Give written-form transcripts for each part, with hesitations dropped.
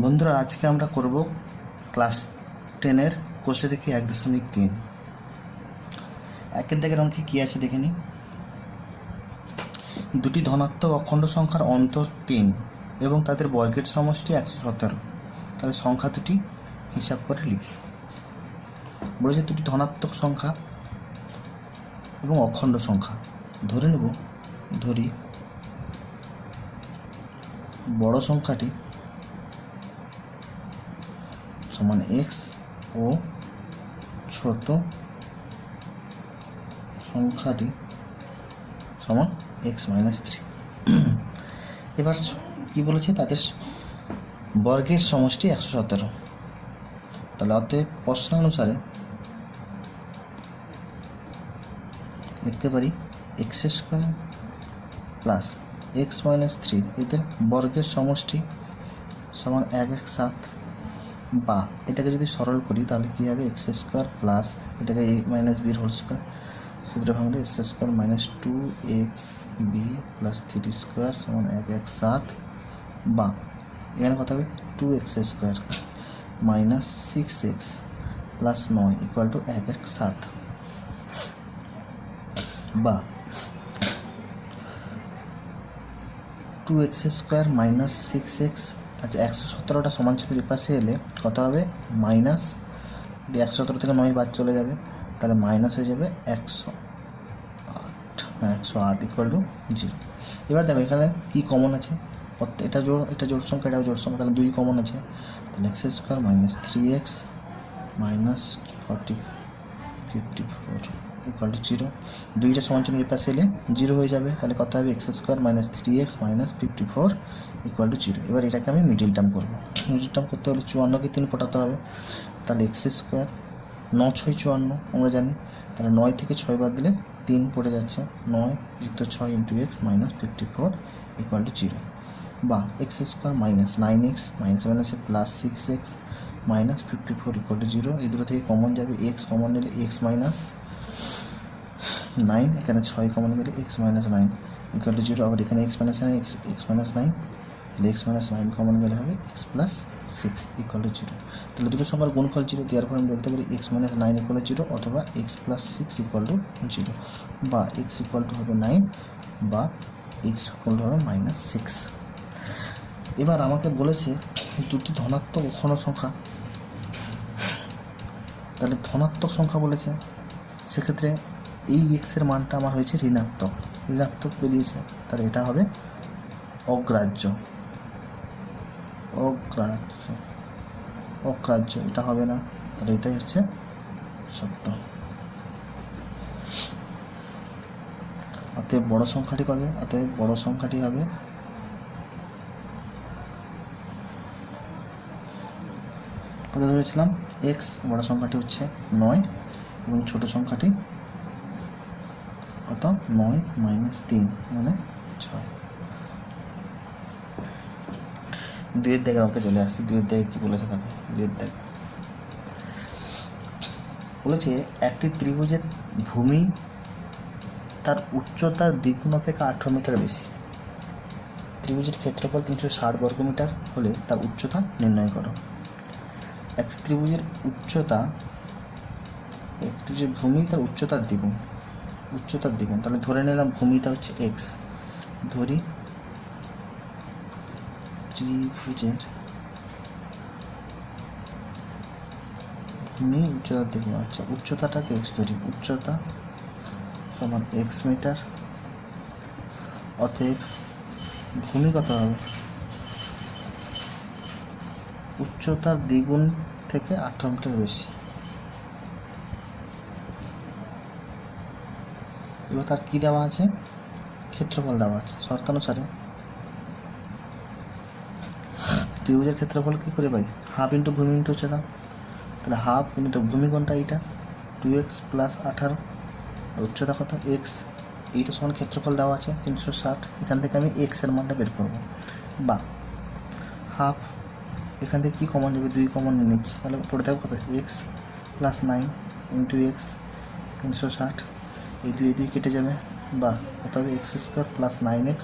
বন্ধুরা, আজকে আমরা করব ক্লাস 10-এর কোষে দেখি 1.3 একের দাগের অঙ্কে কী আছে দেখে নিই। দুটি ধনাত্মক অখণ্ড সংখ্যার অন্তর 3 এবং তাদের বর্গের সমষ্টি 117। তাহলে সংখ্যা দুটি হিসাব করে লিখি। বলেছে দুটি ধনাত্মক সংখ্যা এবং অখণ্ড সংখ্যা ধরে নেব। ধরি বড় সংখ্যাটি সমান এক্স ও ছোট সংখ্যাটি সমান x-3। এবার কি বলেছে, তাদের বর্গের সমষ্টি 117। তাহলে অতএব প্রশ্ন অনুসারে লিখতে পারি x² প্লাস x-3 এদের বর্গের সমষ্টি সমান 117। বা এটাকে যদি সরল করি তাহলে কী হবে, x² প্লাস এটাকে a-b² সূত্রে ভাঙলে x² মাইনাস 2xb প্লাস 3² সমান 117। বা এখানে কত হবে 2x² minus 6x plus 9 equal to 117। বা 2x² মাইনাস 6x, আচ্ছা 117টা সমান চিহ্নের পাশে এলে কত হবে, মাইনাস 117 থেকে 9 বাদ চলে যাবে, তাহলে মাইনাস হয়ে যাবে 108 ইকুয়াল টু 0। এবার দেখো এখানে কি কমন আছে, এটা জোড় সংখ্যা, এটাও জোড় সংখ্যা, তাহলে 2 কমন আছে, তাহলে x² minus 3x minus 54 equal to 0। 2টা সমান চিহ্নের পাশে এলে 0 হয়ে যাবে, তাহলে কত হবে x² minus 3x minus 54 equal to 0। এবার এটাকে আমি মিডিল টার্ম করবো। মিডিল টার্ম করতে হলে 54কে 3 ফোটাতে হবে, তাহলে x² 9 6 54 আমরা জানি, তাহলে 9 থেকে 6 বাদ দিলে 3 পড়ে যাচ্ছে, 9 যুক্ত 6 into x minus 54 equal to 0। বা x² মাইনাস 9x মাইনাস মাইনাসে plus 6x minus 54 equal to 0। এই দুটো থেকে কমন যাবে, এক্স কমন নিলে এক্স মাইনাস 9, এখানে 6 কমন গেলে এক্স মাইনাস 9 ইকুয়াল টু 0। আবার এখানে এক্স মাইনাস 9 এক্স মাইনাস 9, তাহলে এক্স মাইনাস 9 কমন গেলে হবে এক্স প্লাস 6 ইকুয়াল টু 0। তাহলে দুটো সংখ্যার গুণফল 0 দেওয়ার পর আমি বলতে পারি এক্স মাইনাস 9 ইকুয়াল টু 0 অথবা এক্স প্লাস 6 ইকুয়াল টু 0। বা এক্স ইকুয়াল টু হবে 9 বা এক্স ইকুয়াল টু হবে মাইনাস 6। এবার আমাকে বলেছে দুটি ধনাত্মক অখণ্ড সংখ্যা, তাহলে ধনাত্মক সংখ্যা বলেছে, সেক্ষেত্রে এই এক্সের মানটা আমার হয়েছে ঋণাত্মক বেরিয়েছে, তাহলে এটা হবে অগ্রাহ্য, এটা হবে না, তাহলে এটাই হচ্ছে সত্য। অতএব বড় সংখ্যাটি কবে, অতএব বড় সংখ্যাটি হবে কত ধরেছিলাম এক্স, বড় সংখ্যাটি হচ্ছে 9 এবং ছোট সংখ্যাটি কত 9 মাইনাস 3 মানে 6। 2-এর দাগের অঙ্কে চলে আসছে। 2-এর দাগে কী বলেছে দেখো, 2-এর দাগে বলেছে একটি ত্রিভুজের ভূমি তার উচ্চতার দ্বিগুণ অপেক্ষা 18 মিটার বেশি। ত্রিভুজের ক্ষেত্রফল 360 বর্গমিটার হলে তার উচ্চতা নির্ণয় করো। একটি ত্রিভুজের ভূমি তার উচ্চতার দ্বিগুণ, তাহলে ধরে নিলাম ভূমিটা হচ্ছে এক্স, ধরি ত্রিভুজের ভূমি উচ্চতার দ্বিগুণ, আচ্ছা উচ্চতাটাকে এক্স ধরি, উচ্চতা সমান এক্স মিটার, অতএব ভূমি কত হবে, উচ্চতার দ্বিগুণ থেকে 18 মিটার বেশি। এবার তার কী দেওয়া আছে, ক্ষেত্রফল দেওয়া আছে। শর্তানুসারে ত্রিভুজের ক্ষেত্রফল কী করে পাই, হাফ ইন্টু ভূমি ইন্টু উচ্চতা, তাহলে হাফ ইন্টু ভূমি কোনটা, এইটা 2x প্লাস 18, উচ্চতা কত এক্স, এইটা সমান ক্ষেত্রফল দেওয়া আছে 360। এখান থেকে আমি এক্সের মানটা বের করব। বা হাফ, এখান থেকে কী কমন যাবে, 2 কমন নিয়ে নিচ্ছি, তাহলে পড়ে থাকবে কত এক্স প্লাস 9 ইন্টু এক্স 360, এই 2 কেটে যাবে। বা কত হবে x² প্লাস 9x,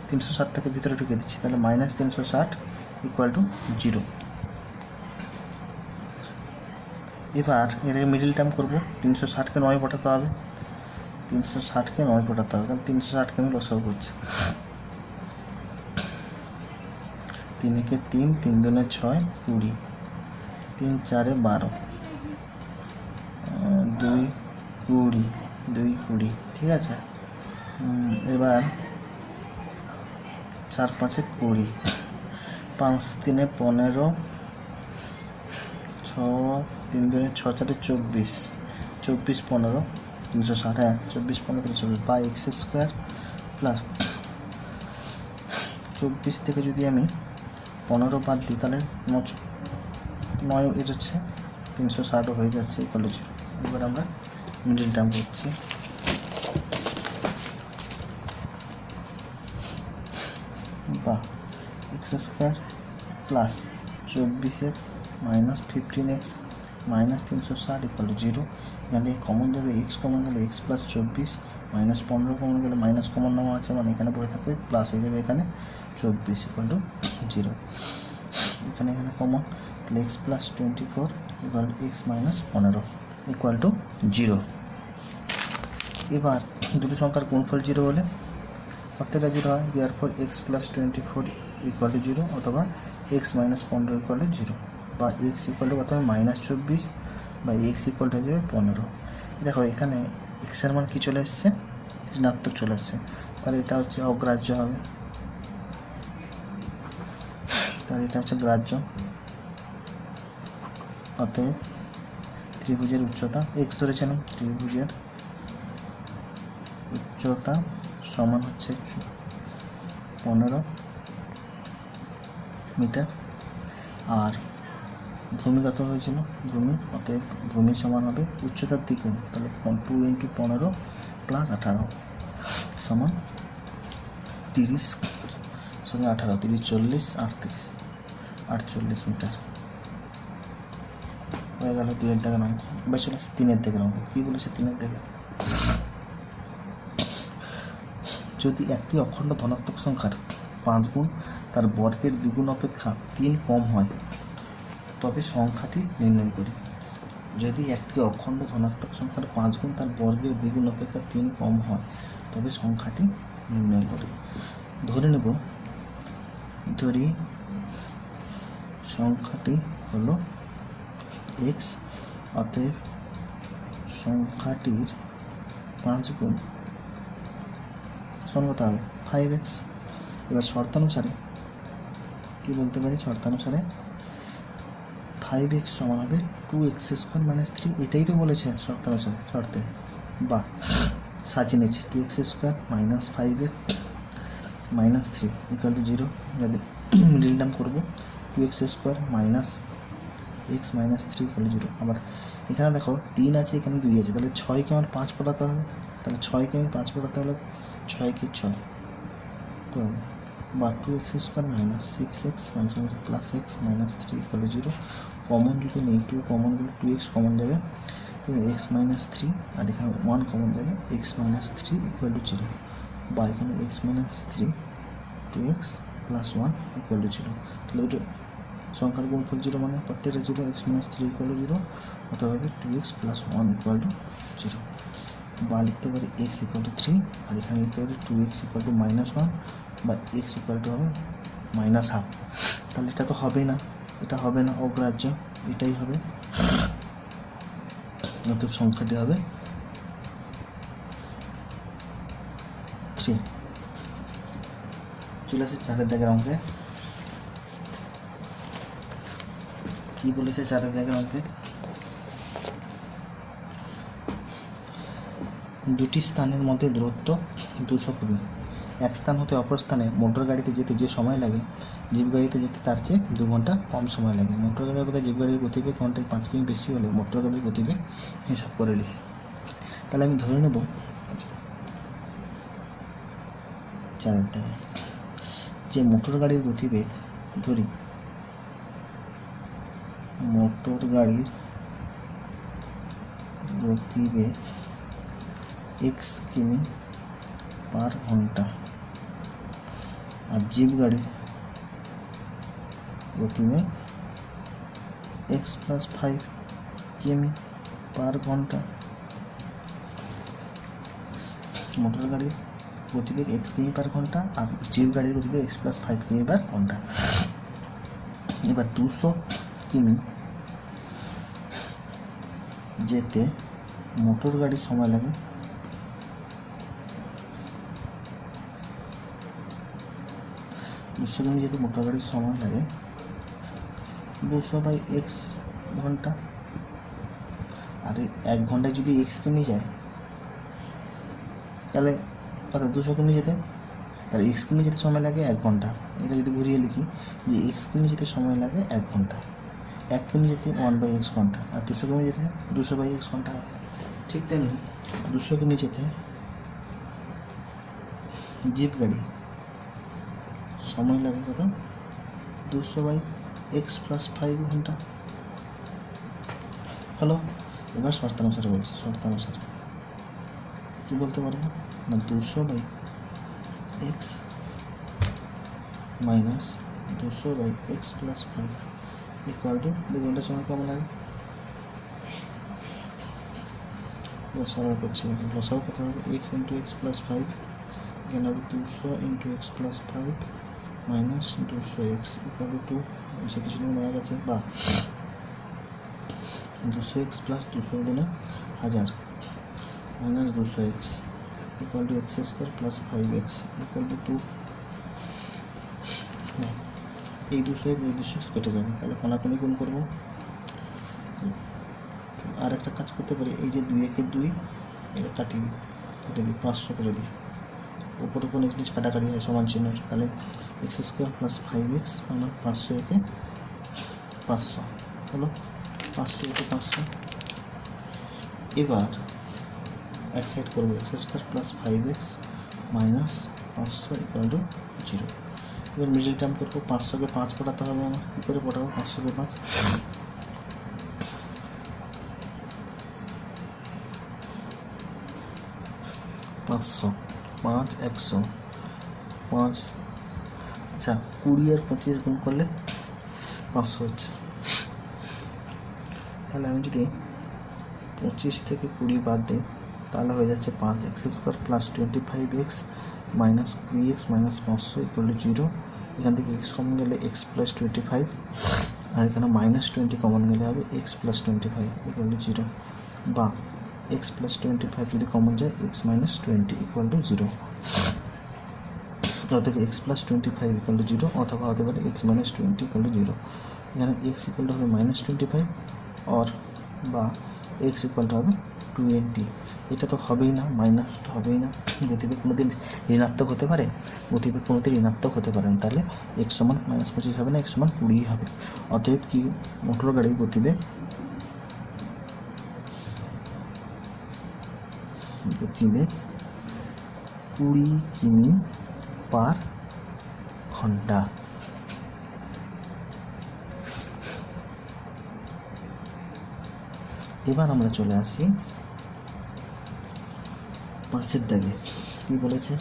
360টাকে ভিতরে ঢুকে দিচ্ছি, তাহলে মাইনাস 360 ইকুয়াল টু 0। এবার এটাকে মিডিল টার্ম করবো। 360কে 9 পাঠাতে হবে, 360কে 9 পাঠাতে হবে, কারণ 360কে আমি লসাগু করছি। 3 একে 3, 3 দুনে 6, 20, 3 4 12, 2 20, 2 20, ঠিক আছে। এবার 4 5 20, 5 3 15, 6 3 দুনে 6 4 24, 24 15, 360, হ্যাঁ 24 15 324 বা এক্স স্কোয়ার প্লাস 24 থেকে যদি আমি 15 বাদ দিই তাহলে 9 এটা হচ্ছে 360 হয়ে যাচ্ছে ইকুয়াল টু 0। এবার আমরা মিডিল টার্ম করছি। বা x square plus 24x minus 15x minus 360 equal to 0। এখান থেকে কমন যাবে, এক্স কমন গেলে এক্স প্লাস 24 মাইনাস 15 কমন গেলে মাইনাস কমন নেওয়া আছে, মানে এখানে পড়ে থাকবে প্লাস হয়ে যাবে এখানে 24 ইকুয়াল টু 0। এখানে কমন, তাহলে x plus 24 equal to x minus 15 equal to 0। এবার দুটো সংখ্যার গুণফল 0 হলে প্রত্যেকটা 0 হয়, দেওয়ার পর এক্স প্লাস 24 ইকুয়াল টু 0 অথবা এক্স মাইনাস 15 ইকুয়াল টু 0, বা এক্স ইকুয়াল টু কত হবে মাইনাস 24 বা এক্স ইকুয়াল টু হয়ে যাবে 15। দেখো এখানে এক্সের মান কী চলে এসছে, ঋণাত্মক চলে এসছে, তাহলে এটা হচ্ছে অগ্রাহ্য হবে, তাহলে এটা হচ্ছে গ্রাহ্য। অতএব ত্রিভুজের উচ্চতা এক্স ধরেছিলাম, ত্রিভুজের উচ্চতা সমান হচ্ছে 15 মিটার। আর ভূমি কত হয়েছিল, ভূমি, অতএব ভূমি সমান হবে উচ্চতার দ্বিগুণ, তাহলে 2 × 15 প্লাস 18 সমান 30, সঙ্গে 18 30 40 38 48 মিটার হয়ে গেল 2-এর দাগের অঙ্ক। এবার চলে আসছে 3-এর দাগের অঙ্ক। কী বলেছে 3-এর দাগে, যদি একটি অখণ্ড ধনাত্মক সংখ্যার 5 গুণ তার বর্গের দ্বিগুণ অপেক্ষা 3 কম হয় তবে সংখ্যাটি নির্ণয় করি। যদি একটি অখণ্ড ধনাত্মক সংখ্যার 5 গুণ তার বর্গের দ্বিগুণ অপেক্ষা 3 কম হয় তবে সংখ্যাটি নির্ণয় করি। ধরি সংখ্যাটি হলো x, অতএব সংখ্যাটির 5 গুণ সমান কত হবে 5x। এবার শর্তানুসারে কী বলতে পারি, শর্তানুসারে 5x সমান হবে 2x² - 3, এটাই তো বলেছে শর্তানুসারে, শর্তে বা সাজিয়ে নিচ্ছে 2x² - 5x - 3 ইকুয়াল টু 0। যাদের মিডিল টার্ম করবো 2x² - x - 3 ইকুয়াল টু 0। আবার এখানে দেখো 3 আছে, এখানে 2 আছে, তাহলে 6কে আমার 5 পড়াতে হবে, তাহলে 6কে আমি 5 পড়াতে হলে 6কে 6 তো বা 2x² - 6x plus x - 3 equal to 0। Common যদি নেই, 2 কমন গেলে 2x কমন যাবে, x - 3, আর এখানে 1 কমন যাবে, x - 3 ইকুয়াল টু 0, বা এখানে x - 3 2x plus 1 equal to 0। তাহলে দুটো সংখ্যার গুণফল 0 মানে প্রত্যেকটা 0, x - 3 ইকুয়াল টু 0, অথবা 2x প্লাস 1 ইকুয়াল টু 0, বা লিখতে পারি x ইকুয়াল টু 3, আর এখানে লিখতে পারি 2x ইকুয়াল টু -1 বা x ইকুয়াল টু হবে -1/2। তাহলে এটা তো হবে না, এটা হবে না, অগ্রাহ্য, এটাই হবে। অতএব সংখ্যাটি হবে 3। চলে আসে 4-এর দাগের অঙ্কে। কী বলেছে 4-এর দাগের অঙ্কে, দুটি স্থানের মধ্যে দূরত্ব 200 কিমি। এক স্থান হতে অপর স্থানে মোটর গাড়িতে যেতে যে সময় লাগে জিপ গাড়িতে যেতে তার চেয়ে 2 ঘন্টা কম সময় লাগে। মোটর গাড়ির অপেক্ষা জিপ গাড়ির গতিবেগ ঘন্টায় 5 কিমি বেশি হলে মোটর গাড়ির গতিবেগ হিসাব করে লিখি। তাহলে আমি ধরে নেব 4-এর দাগে যে মোটর গাড়ির গতিবেগ, ধরি মোটর গাড়ির গতিবেগ x কিমি পার ঘন্টা, আর জিপ গাড়ির গতিবেগ x প্লাস 5 কিমি পার ঘন্টা। মোটর গাড়ির গতিবেগ x কিমি পার ঘন্টা আর জিপ গাড়ির গতিবেগ x প্লাস 5 কিমি পার ঘন্টা। এবার 200 কিমি যেতে মোটর গাড়ির সময় লাগে 200 কিমি যেতে মোটর গাড়ির সময় লাগে 200/x ঘন্টা। আর 1 ঘন্টায় যদি x কিমি যায় তাহলে অর্থাৎ 200 কিমি যেতে, তাহলে x কিমি যেতে সময় লাগে 1 ঘন্টা। এটা যদি ঘুরিয়ে লিখি যে x কিমি যেতে সময় লাগে 1 ঘন্টা, 1 কিমি যেতে 1/x ঘন্টা, আর 200 কিমি যেতে 200/x ঘন্টা হবে। ঠিক তেমনি 200 কিমি যেতে জিপ গাড়ি সময় লাগে কত? 200/x প্লাস 5 ঘন্টা হলো। এবার শর্তানুসারে বলছি, শর্তানুসারে কী বলতে পারবো না, 200/x minus 200/x plus 5 equal two 2 ঘন্টার সময় কম লাগে। সরল করছি, লসাও কত হবে? x ইন্টু এক্স প্লাস 5, এখানে হবে 200 into x plus 5 minus 200x equal to 2, সে কিছু নেওয়া গেছে, বা 200x প্লাস 200 গুণে 1000 minus 200x equal to x square plus 5x equal two 2। এই 200x কেটে যাবে, তাহলে কোনাকুনি গুণ করবো। আর একটা কাজ করতে পারি, এই যে 2 একে 2 এটা কেটে দিই 500 করে দিই, উপর উপর নিচ কাটাকাটি হয় সমান চিহ্ন, তাহলে এক্স স্কোয়ার প্লাস 5x মানে 500 একে 500 হলো, 500 একে 500। এবার এক সাইড করবো x square plus 5x minus 500 equal to 0। এবার মিডিল টার্ম করবো, 500কে 5 পটাতে হবে আমার, কী করে পটাবো? 500কে 5 500 5 100 5, আচ্ছা 20 আর 25 গুণ করলে 500 হচ্ছে। তাহলে আমি যদি 25 থেকে 20 বাদ দিই তাহলে হয়ে যাচ্ছে 5x square plus 25x minus 20x minus 500 equal to 0। এখান থেকে x কমন গেলে x প্লাস 25, আর এখানে মাইনাস 20 কমন গেলে হবে x প্লাস 25 ইকুয়াল টু 0, বা x প্লাস 25 যদি কমন যায় x মাইনাস 20 ইকুয়াল টু 0। অথবা x প্লাস 25 ইকুয়াল টু 0, অথবা হতে পারে x মাইনাস 20 ইকুয়াল টু 0। এখানে x ইকুয়াল টু হবে মাইনাস 25 অর বা x ইকুয়াল টু হবে 20। এটা তো হবেই না, মাইনাস তো হবেই না। গতিবেগ কোনোদিন ঋণাত্মক হতে পারে? গতিবেগ কোনোদিন ঋণাত্মক হতে পারে না, তাহলে x সমান মাইনাস 25 হবে না, x সমান 20 হবে। অতএব কি মোটর গাড়ির গতিবেগ 20 কিমি পার ঘন্টা। এবার আমরা চলে আসি 5-এর দাগে। কি বলেছে?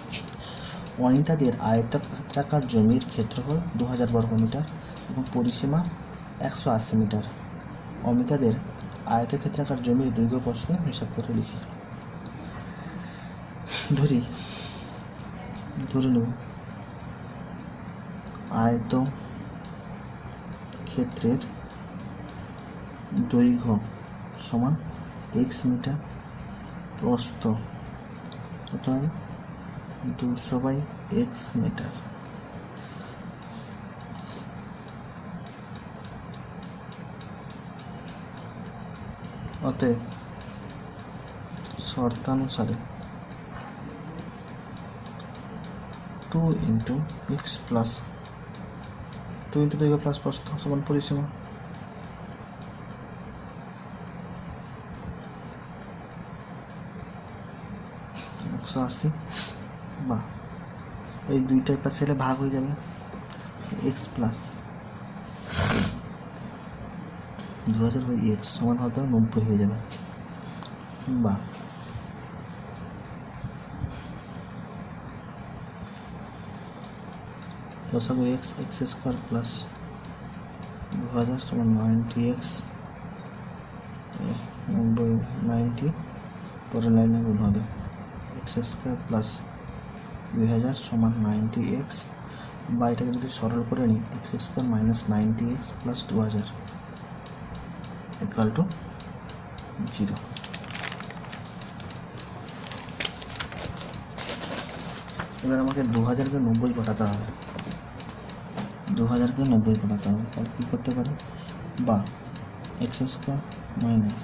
অনিতাদের আয়তাকার জমির ক্ষেত্রফল 2000 বর্গমিটার এবং পরিসীমা 180 মিটার। অমিতাদের আয়তক্ষেত্রাকার জমির দৈর্ঘ্য প্রশ্ন হিসাব করে লিখি। ধরে নেব আয়ত ক্ষেত্রের দৈর্ঘ্য সমান x মিটার, প্রস্থ কত হবে? 200/x metre. অতএব শর্তানুসারে 2 ইন্টু এক্স প্লাস 2 ইন্টু দৈর্ঘ্য প্লাস প্রস্থ সমান পরিসীমা। একশো আশি, বা এই দুইটাই পাশে এলে ভাগ হয়ে যাবে, এক্স প্লাস 2000/x সমান হতে 90 হয়ে যাবে, বা লসাগু x স্কোয়ার প্লাস 2000 সমান 90x 90 পরের লাইনে গুণ হবে এক্স স্কোয়ার প্লাস 2000 সমান 90x, বা এটাকে যদি সরল করে নিই x square minus 90x plus 2000 equal to 0। এবার আমাকে 2000কে 90 পাঠাতে হবে, 2000কে 90 পাঠাতে হবে। তাহলে কী করতে পারি, বা এক্স স্কোয়ার মাইনাস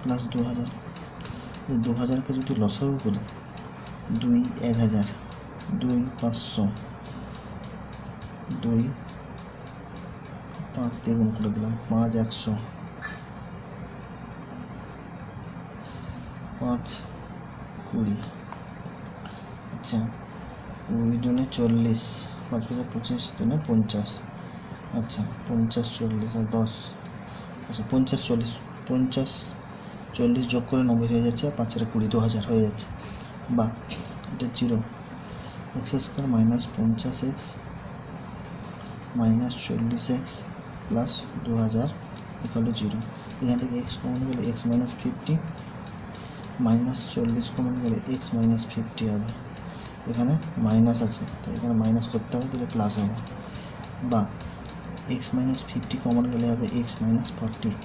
প্লাস 2000, এই 2000কে যদি লসাগু করি 2 1000, 2 500, 2 5 দিয়ে গুণ করে দিলাম 5 100, 5 20, আচ্ছা 20 জনে 40, 5 5 25 জনে 50, আচ্ছা 50 40 আর 10, আচ্ছা 50 40, 50 40 যোগ করে 90 হয়ে যাচ্ছে, 5 আর 20 2000 হয়ে যাচ্ছে। বা এটা 0, x square minus 50x minus 40x plus 2000 equal to 0। এখান থেকে এক্স কমন গেলে এক্স মাইনাস 50 মাইনাস 40 কমন গেলে এক্স মাইনাস 50 হবে, এখানে মাইনাস আছে তো এখানে মাইনাস করতে হবে, তাহলে প্লাস হবে। বা এক্স মাইনাস 50 কমন গেলে হবে এক্স মাইনাস 40,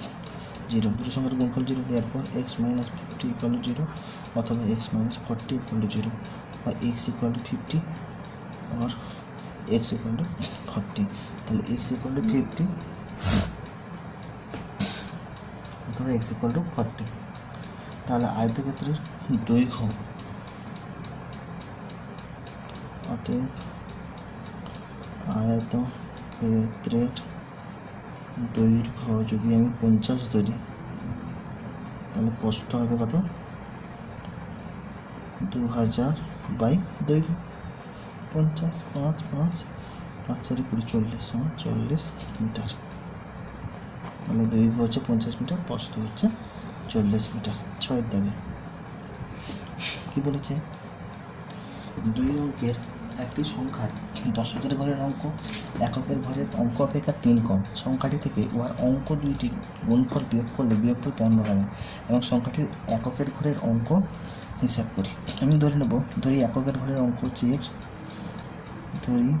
0, দুটো সংখ্যার গুণফল 0 দেওয়ার পর এক্স মাইনাস 50 ইকুয়াল টু 0 অথবা এক্স মাইনাস 40 ইকুয়াল টু 0, বা এক্স ইকুয়াল টু 50 আর এক্স ইকুয়াল টু 40। তাহলে এক্স ইকুয়াল টু 50 অথবা এক্স ইকুয়াল টু 40। তাহলে আয়তক্ষেত্রের দৈর্ঘ্য, অতএব আয়তক্ষেত্রের দৈর্ঘ্য যদি আমি 50 ধরি তাহলে প্রস্থ হবে কত, 2000 বাই দৈর্ঘ্য 50, 5 5 5 4 20 40 সমান 40 মিটার। তাহলে দৈর্ঘ্য হচ্ছে 50 মিটার, প্রস্থ হচ্ছে 40 মিটার। 6 দাগে কী বলেছে, 2 অঙ্কের একটি সংখ্যার দশকের ঘরের অঙ্ক এককের ঘরের অঙ্ক অপেক্ষা 3 কম, সংখ্যাটি থেকে উহার অঙ্ক দুইটির গুণফল বিয়োগ করলে বিয়োগফল 15 হবে এবং সংখ্যাটির এককের ঘরের অঙ্ক হিসাব করি। আমি ধরি এককের ঘরের অঙ্ক হচ্ছে এক্স, ধরি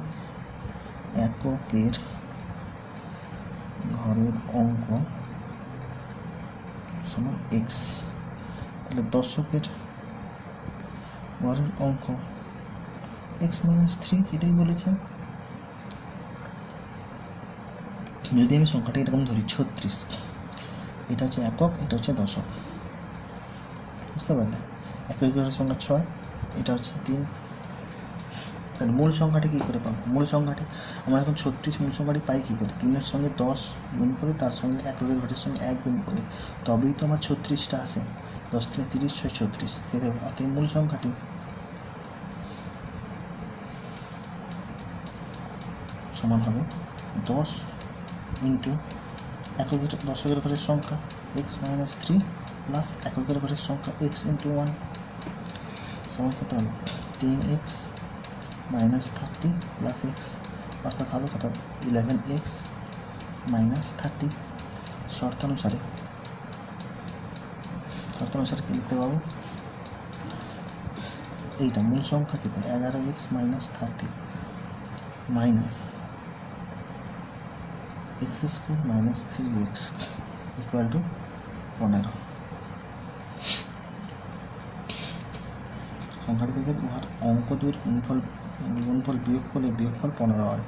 এককের ঘরের অঙ্ক সমান এক্স, তাহলে দশকের ঘরের অঙ্ক এক্স মাইনাস 3, এটাই বলেছেন। যদি আমি সংখ্যাটা এরকম ধরি 36, এটা হচ্ছে একক, এটা হচ্ছে দশক, বুঝতে পারলে? এককের ঘরের সংখ্যা 6, এটা হচ্ছে 3। তাহলে মূল সংখ্যাটি কী করে পাবো, মূল সংখ্যাটি আমরা এখন 36 মূল সংখ্যাটি পাই কী করে, 3-এর সঙ্গে 10 গুণ করে তার সঙ্গে এককের ঘরের সঙ্গে 1 গুণ করে, তবেই তো আমার 36টা আসে। 10 থেকে 30 6 36 এভাবে। অতএব মূল সংখ্যাটি সমান হবে 10 ইন্টু দশকের ঘরের সংখ্যা এক্স মাইনাস 3 প্লাস এককের ঘরের সংখ্যা এক্স ইন্টু 1 সমান কত হলো 10x মাইনাস 30 প্লাস এক্স, অর্থাৎ হবে কত 11x মাইনাস 30। শর্তানুসারে কী লিখতে পাবো, এইটা মূল সংখ্যা কী করে 11x minus 30 minus x square minus 3x equal to 15। সংখ্যাটি থেকে উহার অঙ্ক দুইয়ের গুণফল বিয়োগ করলে বিয়োগফল 15 হয়।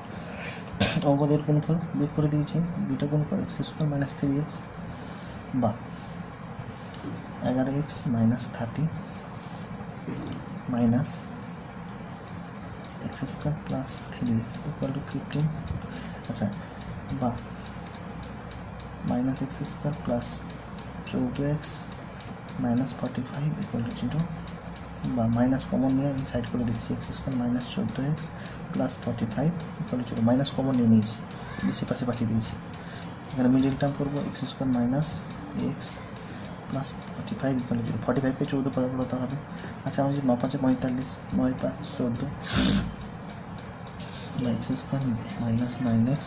অঙ্ক দুইয়ের গুণফল বিয়োগ করে দিয়েছি, দুইটা গুণ করে এক্স স্কোয়ার মাইনাস 3x বা 11x minus 30 minus x square plus 3x equal to 15। আচ্ছা, বা minus x square plus 14x minus 45 equal to 0, বা মাইনাস কমন নিয়ে আমি সাইড করে দিচ্ছি x square minus 14x plus 45 equal to 0, minus common নিয়ে নিয়েছি, বেশি পাশে পাঠিয়ে দিয়েছি। এখানে মিডিল টার্ম করবো x square minus x plus 45 equal to 0, 45কে 14 পরে বলতে হবে। আচ্ছা, আমি যদি 9 5 45, 9 5 14 x square minus 9x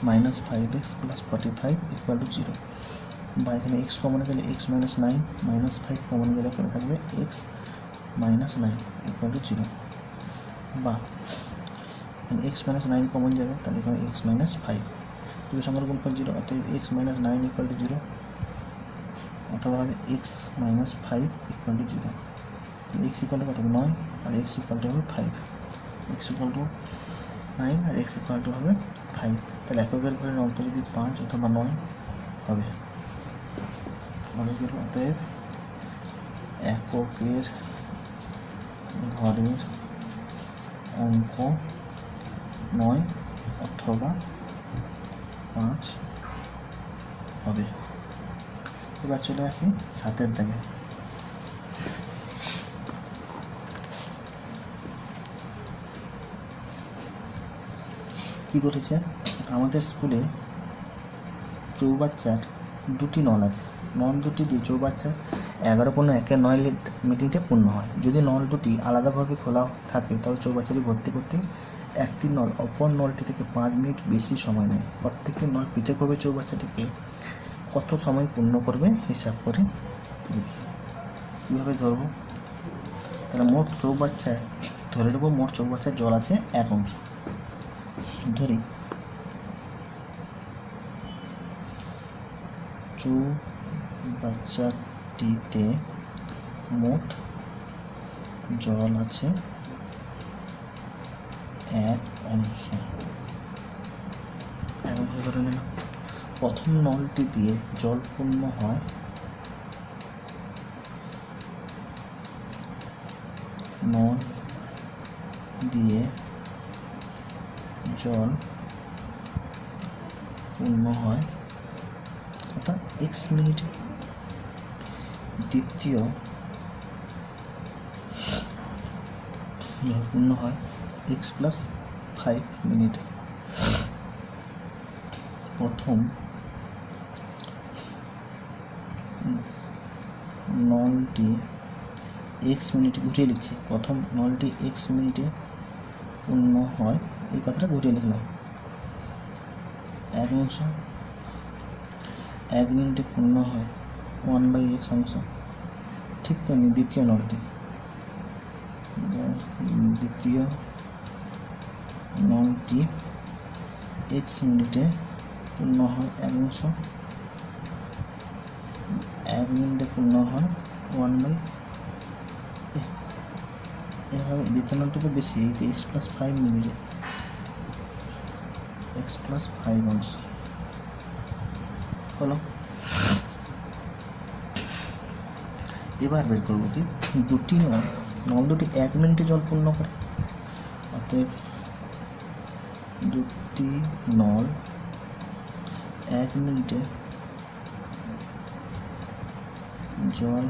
minus 5x plus 45 equal to 0, বা এখানে এক্স কমন গেলে এক্স মাইনাস 9 মাইনাস 5 কমন গেলে পরে থাকবে এক্স মাইনাস 9 ইকুয়াল টু 0, বা এখানে এক্স মাইনাস 9 কমন যাবে, তাহলে এখানে এক্স মাইনাস 5, দুটো সংখ্যার গুণফল 0, অর্থাৎ এক্স মাইনাস 9 ইকুয়াল টু 0, অথবা হবে x minus 5 equal to 0, x equal to কত 9 আর এক্স ইকুয়াল টু হবে 5, এক্স ইকুয়াল টু 9 আর এক্স ইকুয়াল টু হবে 5, তাহলে এককের ঘরের অঙ্ক যদি 5 অথবা 9 হবে, অতএব এককের ঘরের অঙ্ক 9 অথবা 5 হবে। এবার চলে আসি 7-এর দাগে। কী বলেছে, আমাদের স্কুলে চৌবাচ্চার দুটি নল আছে, নল দুটি দিয়ে চৌবাচ্চার 11:1 মিনিটে পূর্ণ হয়। যদি নল দুটি আলাদাভাবে খোলা থাকে তবে চৌবাচ্চাটি ভর্তি করতে একটি নল অপর নলটি থেকে 5 মিনিট বেশি সময় নেয়। প্রত্যেকটি নল পৃথকভাবে চৌবাচ্চাটিকে কত সময় পূর্ণ করবে হিসাব করে লিখি। কীভাবে ধরবো, তাহলে মোট চৌবাচ্চায় ধরে নেবো, মোট চৌবাচ্চার জল আছে 1 অংশ, ধরি চৌবাচ্চাটিতে মোট জল আছে 1 অংশ, ধরে নিলাম। প্রথম নলটি দিয়ে জল পূর্ণ হয় নল দিয়ে জল পূর্ণ হয় অর্থাৎ x মিনিটে। দ্বিতীয় জল পূর্ণ হয় x প্লাস 5 মিনিটে। প্রথম নলটি x মিনিটে, ঘুরিয়ে লিখছি, প্রথম নলটি x মিনিটে পূর্ণ হয়, এই কথাটা ঘুরিয়ে লিখলাম, 1 অংশ, 1 মিনিটে পূর্ণ হয় 1/x অংশ। ঠিক তেমনি দ্বিতীয় নলটি x মিনিটে পূর্ণ হয় 1 অংশ, 1 মিনিটে পূর্ণ হয় 1/, এভাবে দ্বিতীয় নলটি তো বেশি, এই x প্লাস 5 মিনিটে, x প্লাস 5 অংশ হলো। এবার বের করবো কি, দুটি নল দুটি 1 মিনিটে জল পূর্ণ করে, অতএব দুটি নল 1 মিনিটে জল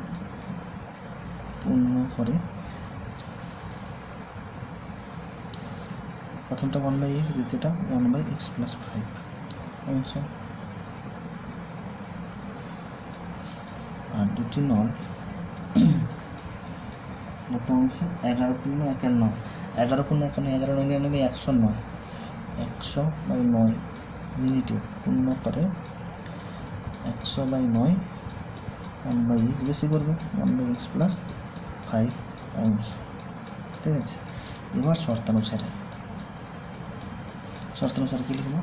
পূর্ণ করে। প্রথমটা 1/x, দ্বিতীয়টা 1/x প্লাস 5 অংশ, আর দুটি নল দুটো অংশ 11:1 11 109 100/9 মিনিটে পূর্ণ করে 100/9 1/x বেশি করবে 1/x প্লাস 5 অংশ। ঠিক আছে, এবার শর্তানুসারে কি লিখব,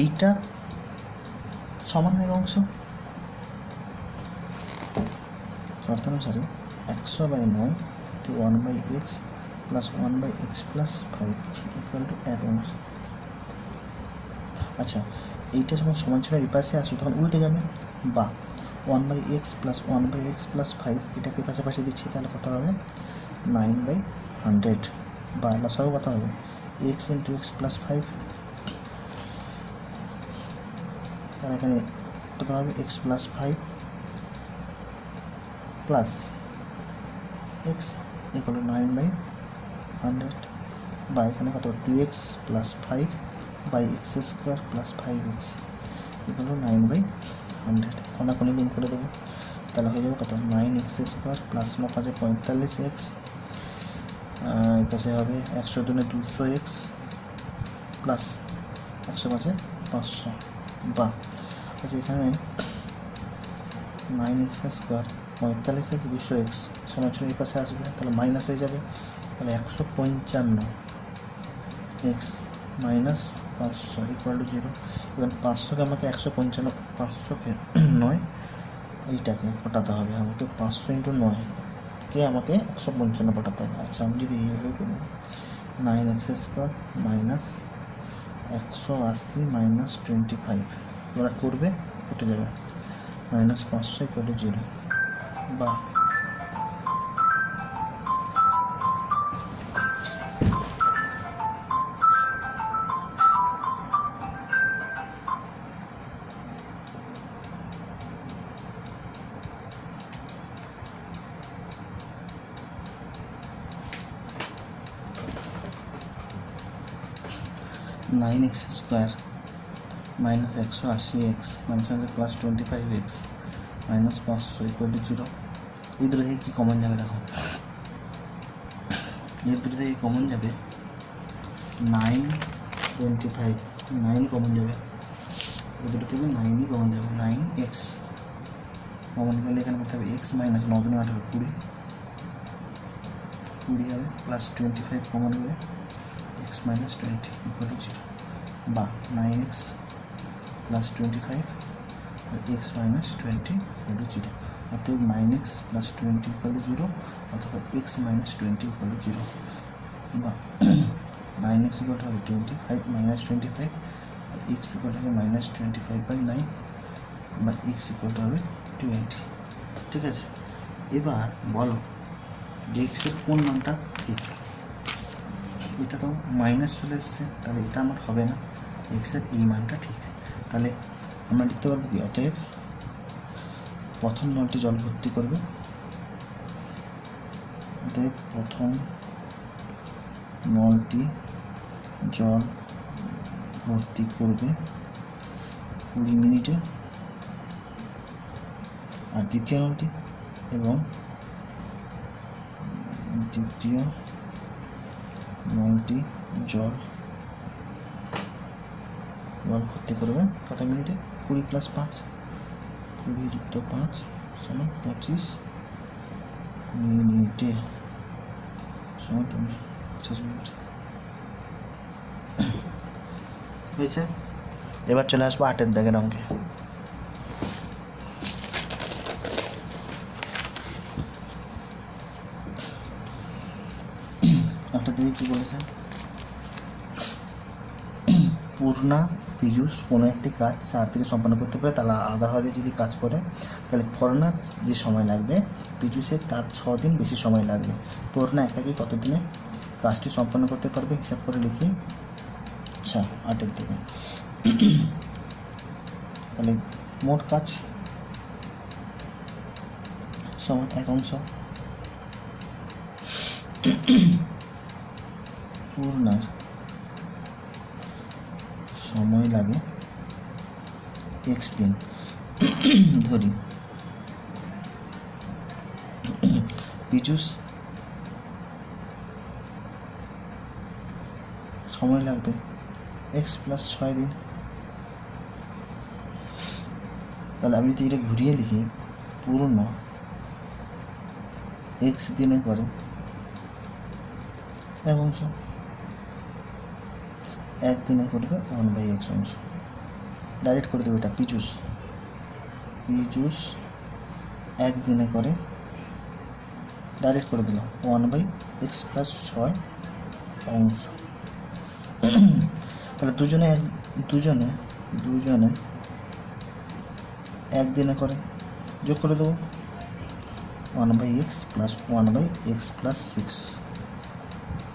এইটা সমান 1 অংশ, শর্তানুসারে 100/9 to 1/x plus 1/x plus 5 equal to 1 অংশ। আচ্ছা, এইটা যখন সমান ছিল এই পাশে আসবে তখন উল্টে যাবে, বা 1/x প্লাস 1/x প্লাস 5 এটাকে পাশাপাশি দিচ্ছি, তাহলে কত হবে 9/100, বা লসাগু কত হবে x ইন্টু x প্লাস 5, তাহলে এখানে কত হবে x plus 5 plus x equal to 9/100, বা এখানে কত 2x plus 5 by x square plus 5x equal to 9/100। কোনাকুনি গুণ করে দেবো, তাহলে হয়ে যাবে কত 9x স্কোয়ার প্লাস 9×5 = 45x, এর পাশে হবে 100 × 200x প্লাস 105 500 বা আচ্ছা এখানে 9x² 45 200x সমান এই পাশে আসবে, তাহলে মাইনাস হয়ে যাবে, তাহলে 155x মাইনাস 500 ইকুয়াল টু 0। এবার 500কে আমাকে 155 500কে নয় এইটাকে পাঠাতে হবে, আমাকে 500 × 9কে আমাকে 155 পাঠাতে হবে। আচ্ছা আমি যদি এইভাবে করি 9x² মাইনাস 180 মাইনাস 25 এবার করবে কেটে যাবে, মাইনাস 500 ইকুয়াল টু 0 বা nine x square minus 180x minus plus 25x minus 500 equal to 0। এই দুটো থেকে কী কমন যাবে দেখো, এই দুটো থেকে কমন যাবে 9 25 9 কমন যাবে, এই দুটো থেকে 9ই কমন যাবে, 9x কমন গেলে এখানে করতে হবে x মাইনাস 9 × 18 20 হবে প্লাস 25 কমন গেলে x মাইনাস 20 ইকুয়াল টু 0 বা 9x plus 25 x minus 20 equal to 0। অতএব 9x প্লাস 20 ইকুয়াল টু 0 অথবা x মাইনাস 20 ইকুয়াল টু 0 বা 9x ইকুয়াল হবে 25 মাইনাস 25 x ইকুয়াল হবে মাইনাস 25/9 বা x ইকুয়াল হবে 20। ঠিক আছে, এবার বলো যে x এর কোন মানটা ঠিক। এটা তো মাইনাস চলে এসছে, তাহলে এটা আমার হবে না, x এর এই মানটা ঠিক। তাহলে আমরা লিখতে পারবো কি, অতএব প্রথম নলটি জল ভর্তি করবে, অতএব প্রথম নলটি জল ভর্তি করবে 20 মিনিটে, আর দ্বিতীয় নলটি এবং দ্বিতীয় নলটি জল ভর্তি করবে কত মিনিটে, 20 + 5 20 + 5 সমান 25 মিনিটে সমান 25 মিনিট হয়েছে। এবার চলে আসবো 8 দাগের অঙ্কে। কি বলেছেন, পূর্ণা পীযূষ কোনো একটি কাজ 4 দিনে সম্পন্ন করতে পারে, তাহলে আলাদাভাবে যদি কাজ করে তাহলে পূর্ণার যে সময় লাগবে পীযূষের তার 6 দিন বেশি সময় লাগবে। পূর্ণা একাকি কত দিনে কাজটি সম্পন্ন করতে পারবে হিসাব করে লিখি। আচ্ছা 8 দিনে, তাহলে মোট কাজ সমান 1 অংশ, পূর্ণার সময় লাগে x দিন ধরি, পীযূষ সময় লাগবে x + 6 দিন। তাহলে আমি যদি এটা ঘুরিয়ে লিখি, পূর্ণ x দিনে করে 1 অংশ, 1 দিনে করবে 1/x অংশ, ডাইরেক্ট করে দেবে এটা। পীযূষ 1 দিনে করে, ডাইরেক্ট করে দিলাম 1/x + 6 অংশ। তাহলে দুজনে 1 দিনে করে, যোগ করে দেবো 1/x + 1/x + 6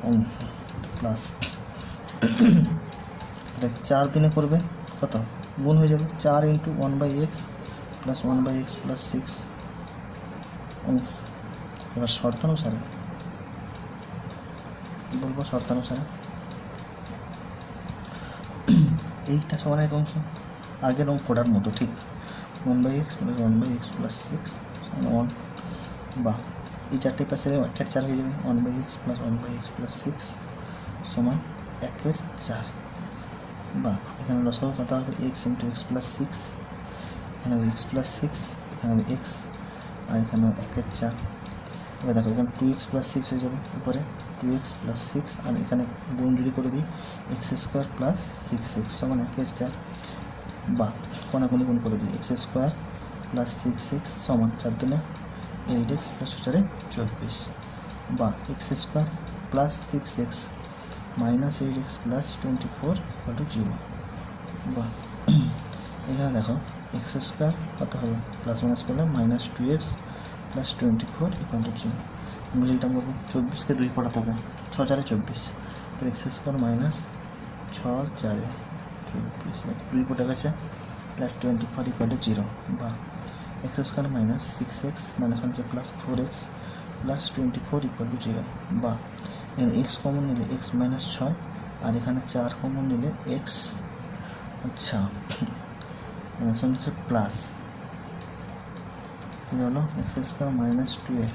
অংশ প্লাস 4 দিনে করবে কত, গুণ হয়ে যাবে 4 × 1/x + 1/x + 6 অংশ। এবার শর্তানুসারে কী বলবো, শর্তানুসারে এইটা সমান 1 অংশ, আগের অঙ্ক পড়ার মতো ঠিক, 1/x + 1/x + 6 সমান 1 বা এই 4টে পাশে 1/4 হয়ে যাবে, 1/x + 1/x + 6 সমান 1/4। বা এখানে লসাগু কত হবে x into x plus six, এখানে হবে এক্স প্লাস সিক্স, এখানে হবে এক্স, আর এখানে 1/4। এবার দেখো এখানে 2x প্লাস সিক্স হয়ে যাবে উপরে 2x প্লাস সিক্স, আর এখানে গুণ যদি করে দিই এক্স স্কোয়ার প্লাস 6x সমান 1/4, বা কোনাকুনি গুণ করে দিই এক্স স্কোয়ার প্লাস 6x সমান 4 দুনে 8x প্লাস 4 24, বা x square plus 6x minus 8x plus 24 = 0, বা এখানে দেখো এক্স স্কোয়ার কত হবে প্লাস মাইনাস করলে minus 2x plus 24 = 0। Middle term করবো 24কে 2 পড়াতে হবে, 6 4 24, তো এক্স স্কোয়ার মাইনাস 6 4 24 2 পড়ে গেছে প্লাস 24 = 0, বা x square minus 6x minus মাইনাসে প্লাস 4x প্লাস 24 = 0, বা এখানে এক্স কমন নিলে এক্স মাইনাস 6, আর এখানে 4 কমন নিলে এক্স, আচ্ছা মাইনাস মাইনাসে প্লাস কী হলো এক্স স্কোয়ার মাইনাস 2x,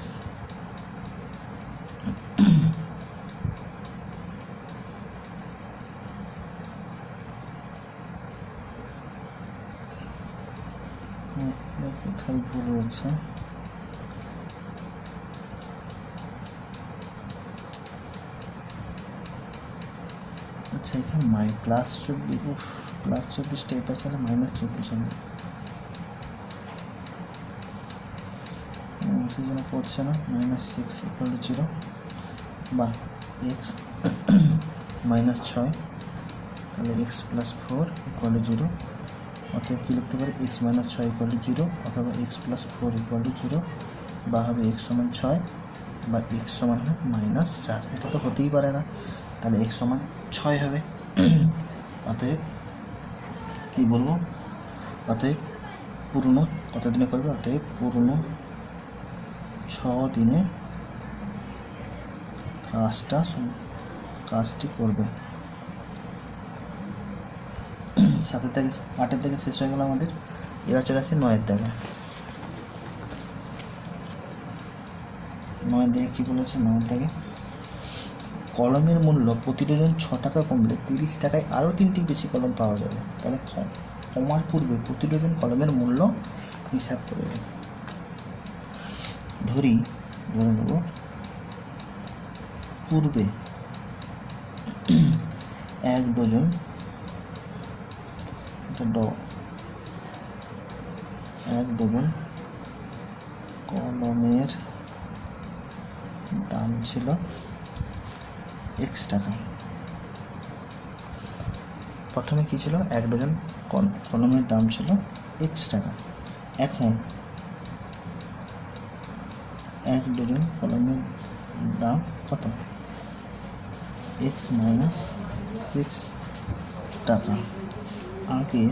কোথায় ভুল হয়েছে, আচ্ছা এখানে প্লাস 24 টাইপ আছে না মাইনাস 24 হবে, সেই জন্য পড়ছে না -6 = 0, বা এক্স মাইনাস 6 তাহলে এক্স প্লাস 4 = 0, অতএব কী লিখতে পারি এক্স মাইনাস 6 = 0, অথবা এক্স প্লাস 4 = 0, বা হবে এক্স সমান 6 বা এক্স সমান হবে -4। এটা তো হতেই পারে না, তাহলে এক্স সমান 6 হবে। অতএব কী বলবো, অতএব পুরনো কত দিনে করবে, অতএব পুরনো 6 দিনে কাজটি করবে। 7 থেকে 8 থেকে শেষ হয়ে গেল আমাদের, এবার চলে আসে 9 থেকে। 9 থেকে কী বলেছে, 9 থেকে কলমের মূল্য প্রতি ডজন 6 টাকা কমলে 30 টাকায় আরও 3টি বেশি কলম পাওয়া যাবে। তাহলে কমার পূর্বে প্রতি ডজন কলমের মূল্য হিসাব করে ধরে নেব পূর্বে 1 ডজন, এক ডজন কলমের দাম ছিল x টাকা। প্রথমে কী ছিল, 1 ডজন কলমের দাম ছিল x টাকা। এখন 1 ডজন কলমের দাম কত, x - 6 টাকা। আগে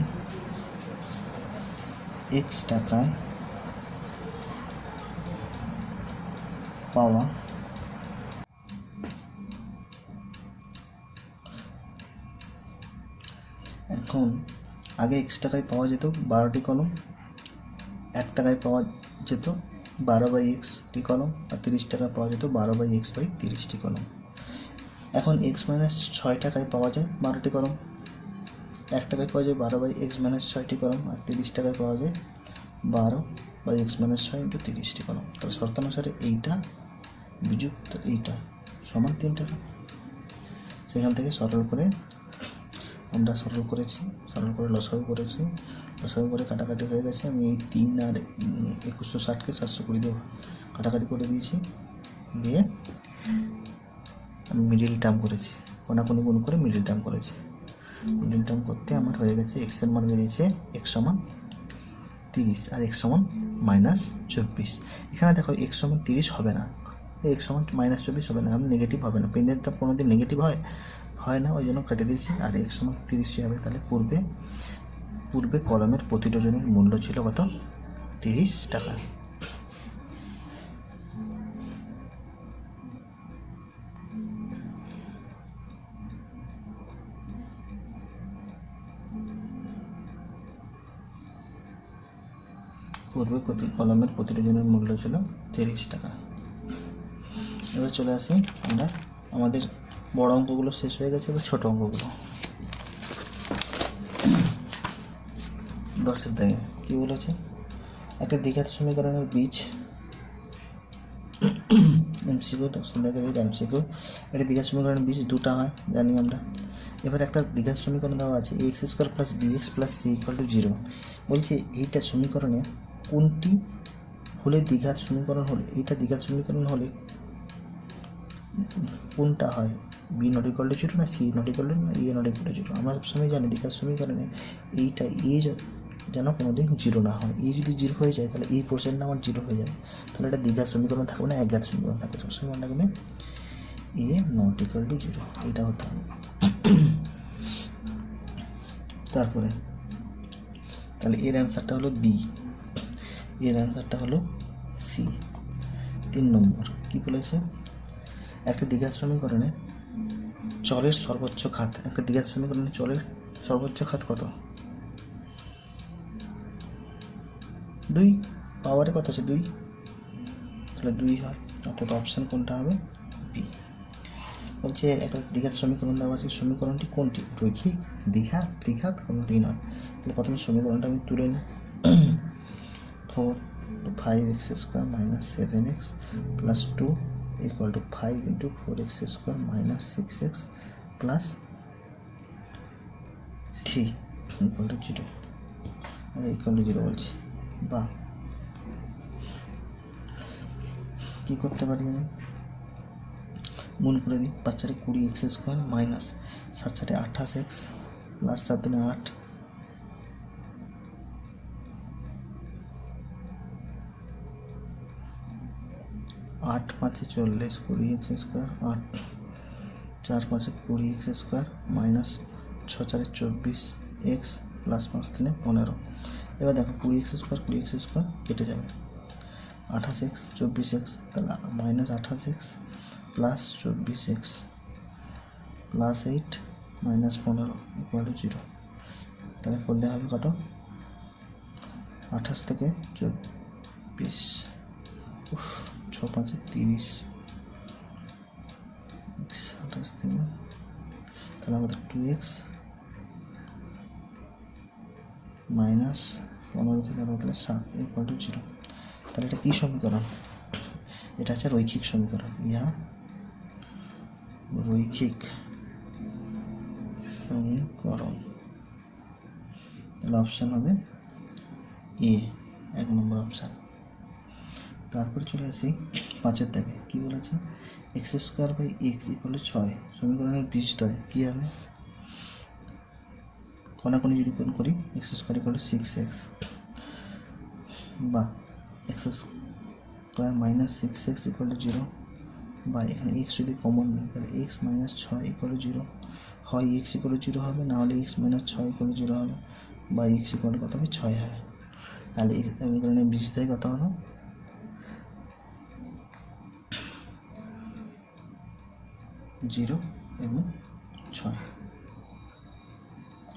x টাকায় পাওয়া এখন আগে x টাকায় পাওয়া যেত 12টি কলম, 1 টাকায় পাওয়া যেত 12/x কলম, আর 30 টাকায় পাওয়া যেত 12/x/30টি কলম। এখন x - 6 টাকায় পাওয়া যায় 12টি কলম, 1 টাকায় পাওয়া যায় 12/x - 6টি কলম, আর 30 টাকায় পাওয়া যায় 12/x - 6 × 30টি কলম। তাহলে শর্তানুসারে এইটা বিযুক্ত এইটা সমান 3 টাকা। সেখান থেকে সরল করে আমরা সরল করে লসাগু করেছি, লসাগু করে কাটাকাটি হয়ে গেছে। আমি এই 3 আর 2160কে 720 দিয়ে কাটাকাটি করে দিয়েছি, দিয়ে আমি মিডিল টার্ম করেছি, কোনাকুনি গুণ করে মিডিল টার্ম করেছি। মিডিল টার্ম করতে আমার হয়ে গেছে এক্স এর মান বেরিয়েছে x সমান 30 আর x সমান -24। এখানে দেখো x সমান 30 হবে না, x সমান -24 হবে না, আমি নেগেটিভ হবে না, পেনের দাম কোনোদিন নেগেটিভ হয় না, ওই জন্য কেটে দিয়েছি। আর x সমান 30 হবে। তাহলে পূর্বে কলমের প্রতি ডজনের মূল্য ছিল কত, 30 টাকা। পূর্বে কলমের প্রতি ডজনের মূল্য ছিল 30 টাকা। এবার চলে আসি আমরা, আমাদের বড় অঙ্কগুলো শেষ হয়ে গেছে, এবার ছোটো অঙ্কগুলো। 10-এর দাগে কী বলেছে, একটা দ্বিঘাত সমীকরণের বীজ এমসিকিউ 10-এর দাগে এমসিকিউ, একটা দ্বিঘাত সমীকরণের বীজ দুটো হয় জানি আমরা। এবার একটা দ্বিঘাত সমীকরণ দেওয়া আছে x square plus b x plus c equal to 0। বলছে এইটা সমীকরণে কোনটি হলে দ্বিঘাত সমীকরণ হলে, এইটা দ্বিঘাত সমীকরণ হলে কোনটা হয়, বি নট ইকুয়াল টু 0 না সি নট ইকুয়াল টু না এ নট ইকুয়াল টু 0। আমরা সবসময় জানি দ্বিঘাত সমীকরণে এইটা এ যেন কোনো দিন 0 না হয়। এ যদি 0 হয়ে যায় তাহলে এই পোর্শনটা আমার 0 হয়ে যাবে, তাহলে এটা দ্বিঘাত সমীকরণ থাকবে না, একঘাত সমীকরণ থাকবে। সবসময় মনে রাখবে এ নট ইকুয়াল টু 0, এটা হতে হবে। তারপরে তাহলে এর অ্যান্সারটা হলো বি, এর অ্যান্সারটা হলো সি। 3 নম্বর কী বলেছে, একটা দ্বিঘাত সমীকরণে চলের সর্বোচ্চ ঘাত, একটা দ্বিঘাত সমীকরণে চলের সর্বোচ্চ ঘাত কত, 2, পাওয়ারে কত আছে 2, তাহলে 2 হয়, অর্থাৎ অপশান কোনটা হবে, বি। বলছে একটা দ্বিঘাত সমীকরণ দেওয়া আছে, সমীকরণটি কোনটি, রৈখিক, দ্বিঘাত, ত্রিঘাত, কোনটি নয়। তাহলে প্রথমে সমীকরণটা আমি তুলে নিই। 4 5x square minus 7x plus 2 equal to 5 into 4x square minus 6x plus 3 equal to 0, equal to 0 বলছি। বা কী করতে পারি আমি, গুণ করে দিই, 5 4 20x square minus 7 4 28x plus 4 3 8, 8 5 40 20x square 8 4 5 20x square minus 6 4 24x plus 5 3 15। এবার দেখো 20x স্কোয়ার কেটে যাবে, 28x 24x, তাহলে minus 28x plus 24x plus 8 minus 15 equal to 0। তাহলে করলে হবে কত, 28 থেকে 24, 6 5 30, 28 থেকে, তাহলে আমাদের 2x মাইনাস 15 থেকে তাহলে 7 ইকুয়াল টু 0। তাহলে এটা কী সমীকরণ, এটা হচ্ছে রৈখিক সমীকরণ, ইহা রৈখিক সমীকরণ। তাহলে অপশান হবে এ, 1 নম্বর অপশান। তারপর চলে আসি 5-এর দাগে কী বলেছে, x square by x equal to 6, সমীকরণের বীজদ্বয় কী হবে, কোনাকুনি যদি গুণ করি x square equal to 6x বা x square minus 6x equal to 0, বা এখানে এক্স যদি কমন নেই তাহলে এক্স মাইনাস 6 ইকুয়াল টু 0, হয় এক্স ইকুয়াল টু 0 হবে, না হলে এক্স মাইনাস 6 ইকুয়াল টু 0 হবে, বা এক্স ইকুয়াল টু কত হবে 6 হবে। তাহলে এই সমীকরণের বীজদ্বয় কত হলো, 0 এবং 6,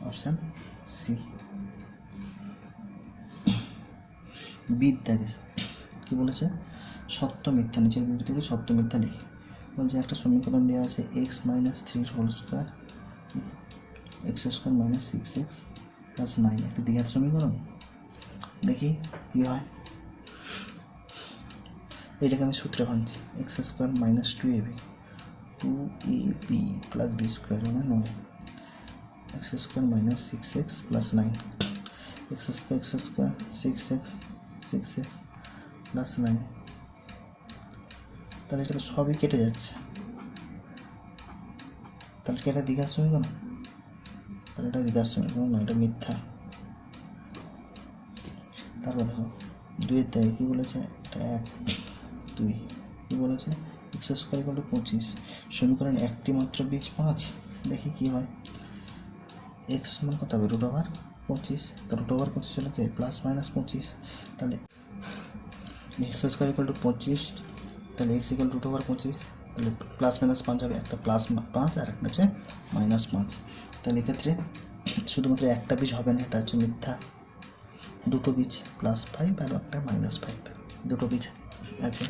অপশান সি। বিদ দাগে কী বলেছে, সত্য মিথ্যা, নিচের বিবৃতিগুলো সত্য মিথ্যা লিখি। বলছে একটা সমীকরণ দেওয়া আছে x minus 3 whole square x square minus 6x plus 9, একটা দ্বিঘাত সমীকরণ। দেখি কী হয়, এইটাকে আমি সূত্রে ভাঙছি, x square minus 2ab plus b square মানে 9, x square minus 6x plus 9, x square 6x plus 9। তাহলে এটা তো সবই কেটে যাচ্ছে, তাহলে কি এটা দ্বিঘাত সমীকরণ, তাহলে এটা দ্বিঘাত সমীকরণ না, এটা মিথ্যা। তারপর দেখো 2-এর দাগে কী বলেছে, এটা 1 2 কী বলেছে, এক্স স্কোয়ার ইকুয়াল টু 25, সমীকরণ একটি মাত্র বীজ 5। দেখি কী হয়, এক্স সমান কত হবে √25, তো √25 হলে কি প্লাস মাইনাস 25, তাহলে এক্স স্কোয়ার ইকুয়াল টু 25, তাহলে এক্স ইকুয়াল √25, তাহলে প্লাস মাইনাস 5 হবে, একটা প্লাস 5 আর একটা হচ্ছে মাইনাস 5। তাহলে এক্ষেত্রে শুধুমাত্র একটা বীজ হবে না, এটা হচ্ছে মিথ্যা, দুটো বীজ +5 আর একটা -5, দুটো বীজ আছে।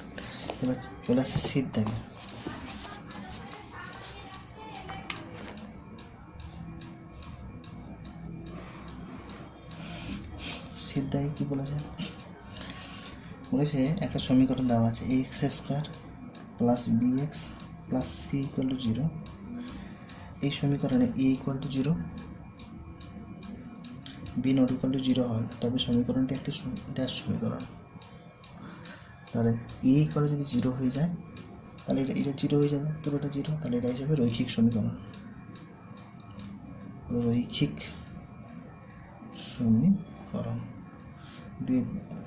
এবার চলে আসছে সির দাগে, সির দাগে কী বলেছে, বলেছে একটা সমীকরণ দেওয়া আছে x square plus b x plus c equal to 0। এই সমীকরণে a equal to 0, b not equal to 0 হয়, তবে সমীকরণটি একটি ড্যাশ সমীকরণ। তাহলে এ ইকুয়াল যদি 0 হয়ে যায় তাহলে এটা 0 হয়ে যাবে, পুরোটা 0, তাহলে এটা হিসাবে রৈখিক সমীকরণ। রৈখিক সমীকরণ। 2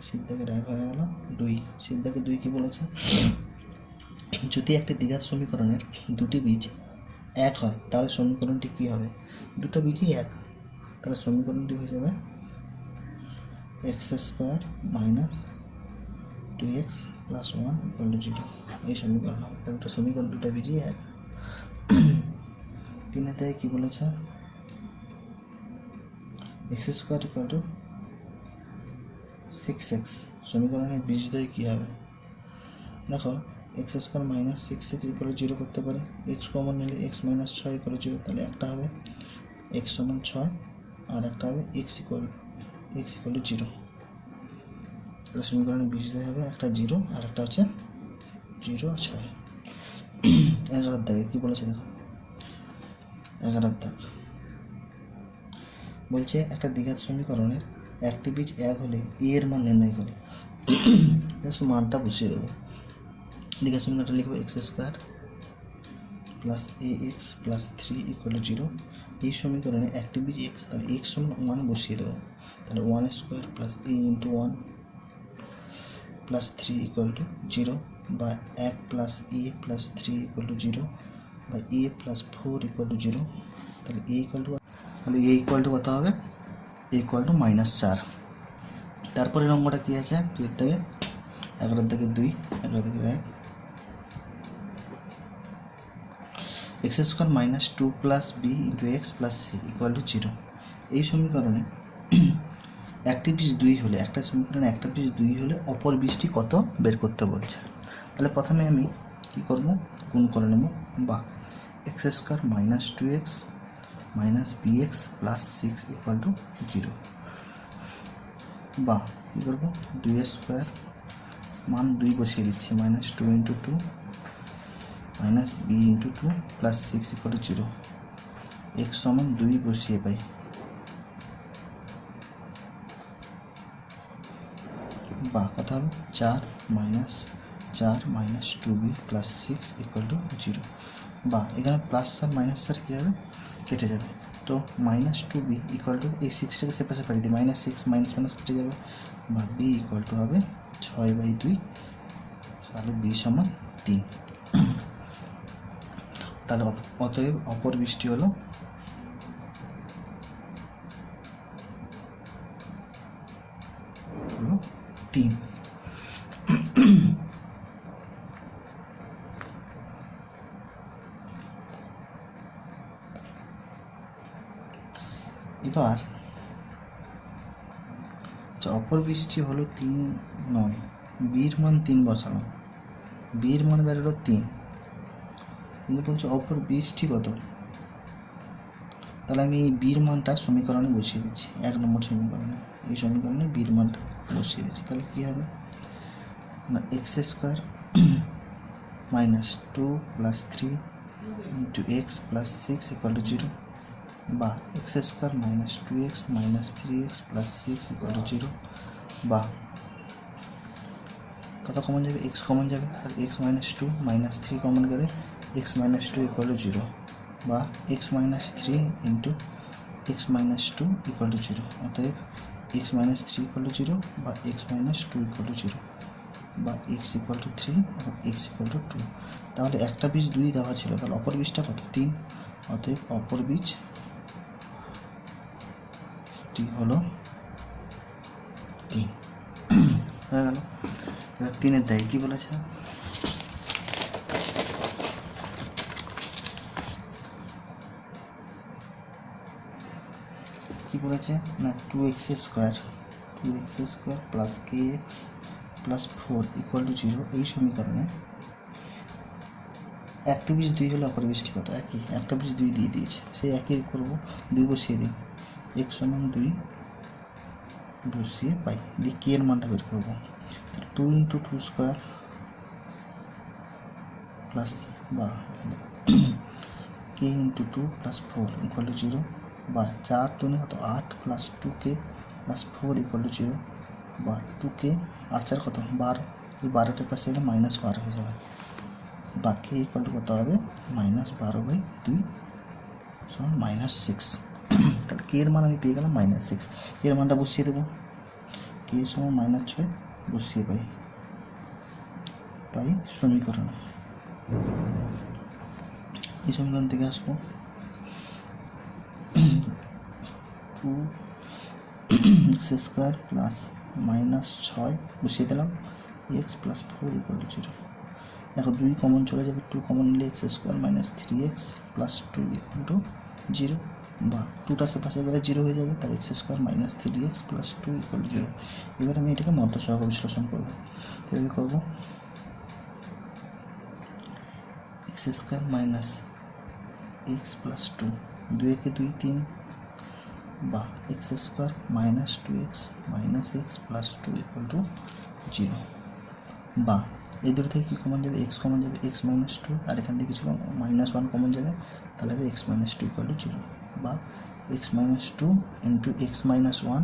সিদ্ধাকে রায় হয়ে গেল 2। সিদ্ধাকে 2 কী বলেছে, যদি একটি দ্বিঘাত সমীকরণের দুটি বীজ এক হয় তাহলে সমীকরণটি কী হবে, দুটো বীজই এক, তাহলে সমীকরণটি হয়ে যাবে x square minus 2x plus 1 equal to 0। এই সমীকরণ হবে, দুটো সমীকরণ দুটো বীজই এক। 3-তে কী বলেছে, x square equal to 6x। সমীকরণের বীজদ্বয় কী হবে, দেখো x square minus 6x equal to 0 করতে পারে, এক্স কমন নিলে এক্স মাইনাস 6 ইকুয়াল টু 0, তাহলে একটা হবে এক্স সমান 6 আর একটা হবে এক্স ইকুয়াল টু 0। তাহলে সমীকরণের বীজদ্বয় হবে একটা 0 আর একটা হচ্ছে 0 আর 6। 11 দাগে কী বলেছে দেখো, 11 দাগ বলছে একটা দ্বিঘাত সমীকরণের একটি বীজ এক হলে এ এর মান নির্ণয় করে। মানটা বসিয়ে দেবো, দ্বিঘাত সমীকরণটা লিখবো x square plus A x plus 3 equal to 0। এই সমীকরণে একটি বীজ এক্স, তাহলে এক্স সমান 1 বসিয়ে দেবো, তাহলে 1 square plus A into 1 plus 3 equal to 0, বা 1 plus A plus 3 equal to 0, বা এ প্লাস 4 ইকুয়াল টু 0। তাহলে এ ইকুয়াল টু কত হবে, এ ইকুয়াল টু -4। তারপরে অঙ্কটা কী আছে, 2 থেকে 11 থেকে 2, 11 থেকে 1, x square minus 2 plus b into x plus c equal to 0। এই সমীকরণে একটি বীজ 2 হলে, একটা সমীকরণে একটা বীজ 2 হলে অপর বীজটি কত বের করতে বলছে। তাহলে প্রথমে আমি কী করব, গুণ করে নেব, বা x square minus 2x minus b x plus 6 equal to 0, বা কী করবো 2 স্কোয়ার মান 2 বসিয়ে দিচ্ছি, minus 2 into 2 minus b into 2 plus 6 equal to 0। X সমান 2 বসিয়ে পাই, বা কথা হবে 4 minus 2b plus 6 equal to 0, বা এখানে প্লাস আর মাইনাস আর কী হবে, কেটে যাবে। তো মাইনাস 2b ইকুয়াল টু এই 6টাকে সেপাশে পাঠিয়ে দিই, -6 মাইনাস কেটে যাবে, বা b ইকুয়াল টু হবে 6/2, তাহলে b সমান 3। তাহলে অতএব অপর বীজটি হলো 3। এবার আচ্ছা, অপর বীজটি হলো 3 নয়, বির মান 3 বসালাম, বির মান বেরোলো 3, কিন্তু বলছে অপর বীজটি কত, তাহলে আমি এই বির মানটা সমীকরণে বসিয়ে দিচ্ছি, 1 নম্বর সমীকরণে, এই সমীকরণে বির মানটা বসিয়ে দিচ্ছি। তাহলে কী হবে না, x square minus 2 plus 3 into x plus 6 equal to 0, বা x square minus 2x minus 3x plus 6 equal to 0, বা কত কমন যাবে, এক্স কমন যাবে, তাহলে এক্স মাইনাস 2 মাইনাস 3 কমন গেলে এক্স মাইনাস 2 ইকুয়াল টু 0, বা x minus 3 into x minus 2 equal to 0। অতএব x minus 3 equal to 0, বা x minus 2 equal to 0, বা এক্স ইকুয়াল টু 3 এবং এক্স ইকুয়াল টু 2। তাহলে একটা বীজ 2 দেওয়া ছিল, তাহলে অপর বীজটা কত, 3। অতএব অপর বীজটি হলো 3 হয়ে গেল। এবার 3-এর দায় কী বলেছে, কী বলেছে না, 2x square plus kx plus 4 equal to 0। এই সমীকরণে একটা বীজ 2 হলে অপর বীজটি কত, একই, একটা বীজ 2 দিয়ে দিয়েছে, সেই একই করবো, 2 বসিয়ে দিই, x সমান 2 বসিয়ে পাই, দিয়ে কে এর মানটা বের করবো। 2 × 2 স্কোয়ার প্লাস বা কে × 2 + 4 = 0, বা 4 × 2 কত 8 + 2k + 4 = 0, বা 2k 8 4 কত 12, এই 12টার পাশে এলে -12 হয়ে যাবে, বা কে = কত হবে -12/2 = -6। তাহলে কে এর মান আমি পেয়ে গেলাম -6, কে এর মানটা বসিয়ে দেবো, কে = -6 বসিয়ে পাই সমীকরণ। এই সমীকরণ থেকে আসবো 2x² + -6 বসিয়ে দিলাম, x + 4 = 0। দেখো 2 কমন চলে যাবে, 2 কমন নিলে x² - 3x + 2 = 0, বা 2টা পাশে গেলে 0 হয়ে যাবে, তাহলে x² - 3x + 2 = 0। এবার আমি এটাকে মধ্য সহগ বিশ্লেষণ করবো, এভাবে করবো x² - x + 2, 2 একে 2 3, বা x² - 2x - x + 2 = 0, বা এই দুটো থেকে কী কমন যাবে, x কমন যাবে, x - 2, আর এখান থেকে কিছু -1 কমন যাবে, তাহলে হবে x - 2 = 0, বা x - 2 × x - 1 = 0,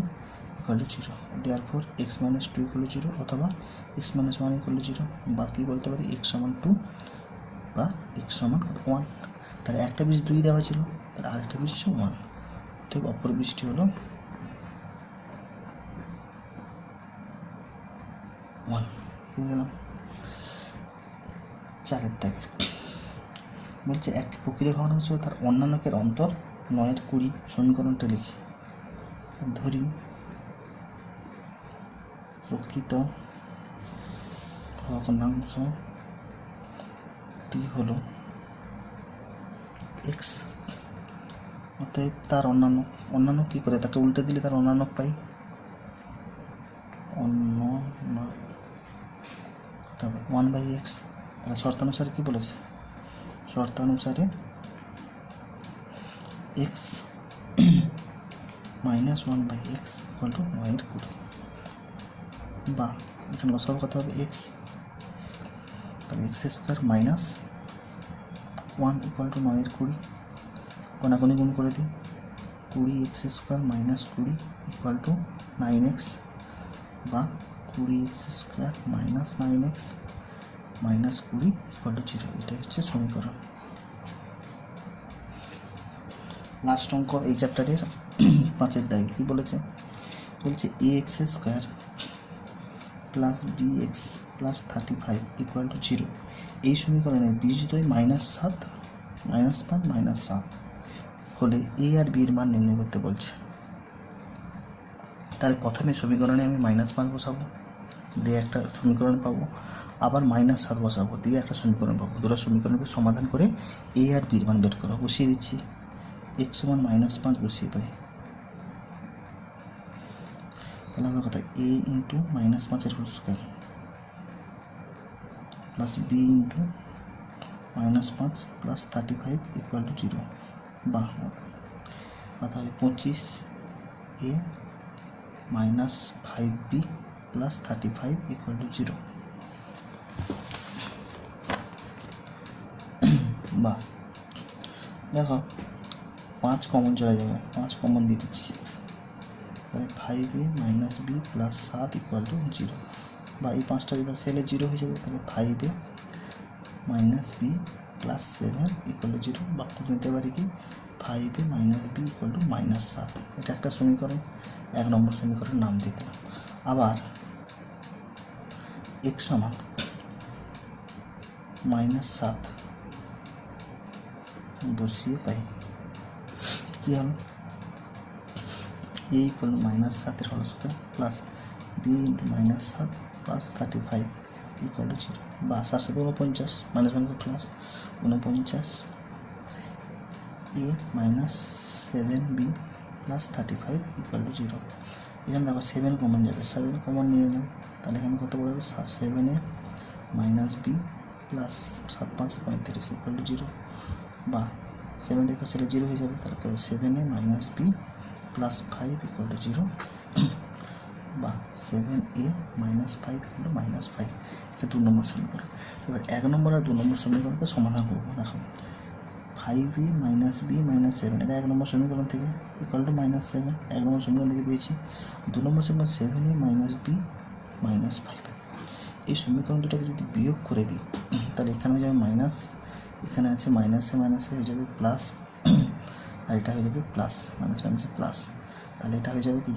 therefore x - 2 = 0, অথবা x - 1 = 0, বা কী বলতে পারি x = 2 বা x = 1। তাহলে একটা বীজ 2 দেওয়া ছিল, তাহলে আরেকটা বীজ হচ্ছে 1, অতএব অপর বীজটি হলো 1 পেয়ে গেলাম। 4 দাগে বলছে একটি প্রকৃত ভগ্নাংশ তার অন্যান্যকের অন্তর 9/20 সমীকরণটা লিখি। ধরি প্রকৃত ভগ্নাংশটি হলো x, অতএব তার অন্যান্য কী করে, তাকে উল্টে দিলে তার অন্যান্য পাই, অন্যান্য 1/x। তাহলে শর্তানুসারে কী বলেছে, শর্তানুসারে x - 1/x = 9/20, বা এখানে লসাগু কত হবে x, তাহলে x² - 1 = 9/20, কোনাকুনি গুণ করে দিই, 20x² - 20 = 9x, বা 20x² - 9x - 20 = 0। এটাই হচ্ছে সমীকরণ। লাস্ট অঙ্ক এই চ্যাপ্টারের 5 দাগে কী বলেছে, বলছে ax² + bx + 35 = 0, এই সমীকরণের বীজদ্বয় -7 -5 -7 হলে a আর b এর মান নির্ণয় করতে বলছে। তাহলে প্রথমে সমীকরণে আমি -5 বসাবো, দিয়ে একটা সমীকরণ পাবো, আবার -7 বসাবো, দিয়ে একটা সমীকরণ পাবো। দুটো সমীকরণকে সমাধান করে a আর b এর মান বের করবো। বসিয়ে দিচ্ছি, x = -5 বসিয়ে পাই, তাহলে আমরা কথা a × -5 whole square plus b × -5 + 35 = 0, বা কথা হবে 25a - 5b + 35 = 0, বা দেখো 5 কমন চলে যাবে, 5 কমন দিয়ে দিচ্ছি, তাহলে 5a - b + 7 = 0, বা এই 5টা এবার সেলে 0 হয়ে যাবে, তাহলে 5a - b + 7 = 0, বা নিতে পারি কি 5a - b = -7। এটা একটা সমীকরণ, 1 নম্বর সমীকরণ নাম দিয়ে দিলাম। আবার x = -7 বসিয়ে পাই, কী হবে a = -7 whole square plus b × -7 + 35 = 0, বা 7 × 49 প্লাস 49 a - 7b + 35 = 0। এখানে দেখো 7 কমন যাবে, 7 কমন নিয়ে নিলাম, তাহলে এখানে কত বলবে 7a - b + 7 × 5 = 35 = 0, বা 7 এর পাশে 0 হয়ে যাবে, তাহলে 7a - b + 5 = 0, বা 7a মাইনাস 5 ইকুয়াল মাইনাস 5, এটা 2 নম্বর সমীকরণ। এবার 1 নম্বর আর 2 নম্বর সমীকরণকে সমাধান করবো। দেখো 5a মাইনাস b মাইনাস 7, এটা 1 নম্বর সমীকরণ থেকে ইকুয়াল টু মাইনাস 7, 1 নম্বর সমীকরণ থেকে পেয়েছি। 2 নম্বর সমীকরণ 7a মাইনাস b মাইনাস 5, এই সমীকরণ দুটাকে যদি বিয়োগ করে দিই তাহলে এখানে হয়ে যাবে মাইনাস, এখানে আছে মাইনাসে মাইনাসে হয়ে যাবে প্লাস, আর এটা হয়ে যাবে প্লাস, মাইনাস মাইনাসে প্লাস, তাহলে এটা হয়ে যাবে কি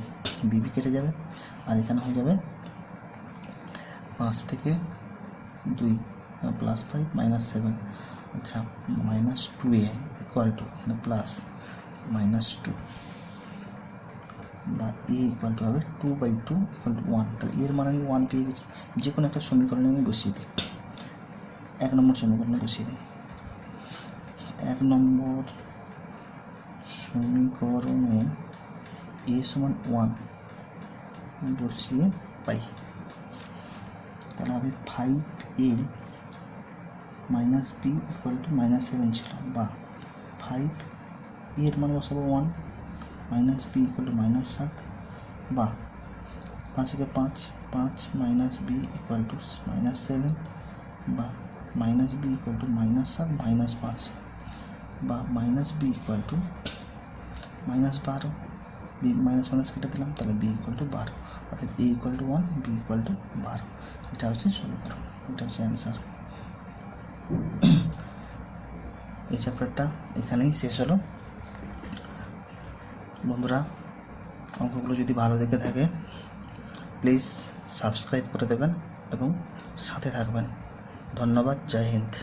বিবি কেটে যাবে, আর এখানে হয়ে যাবে 5 থেকে 2 প্লাস 5 মাইনাস 7, আচ্ছা মাইনাস 2a ইকুয়াল টু এখানে প্লাস মাইনাস 2 বা এ ইকুয়াল টু হবে 2/2 ইকুয়াল টু 1, তাহলে এর মানে আমি 1 পেয়ে গেছি। যে কোনো একটা সমীকরণে আমি বসিয়ে দিই, 1 নম্বর সমীকরণে বসিয়ে দিই। 1 নম্বর সমীকরণে এ সমান 1 বসিয়ে পাই, তাহলে হবে 5a minus b equal to minus 7 ছিল, বা 5 এর মান বসাবো 1 minus b equal to minus 7, বা 5 থেকে 5 minus b equal to minus 7, বা minus b equal to minus 7 minus 5, বা minus b equal to minus 12, b minus minus কেটে দিলাম, তাহলে বি ইকুয়াল টু 12, অর্থাৎ a equal to 1 b equal to 12, এটা হচ্ছে সমীকরণ, এটা হচ্ছে অ্যান্সার। এই চ্যাপ্টারটা এখানেই শেষ হলো। বন্ধুরা, অঙ্কগুলো যদি ভালো দেখে থাকে প্লিজ সাবস্ক্রাইব করে দেবেন এবং সাথে থাকবেন। ধন্যবাদ, জয় হিন্দ।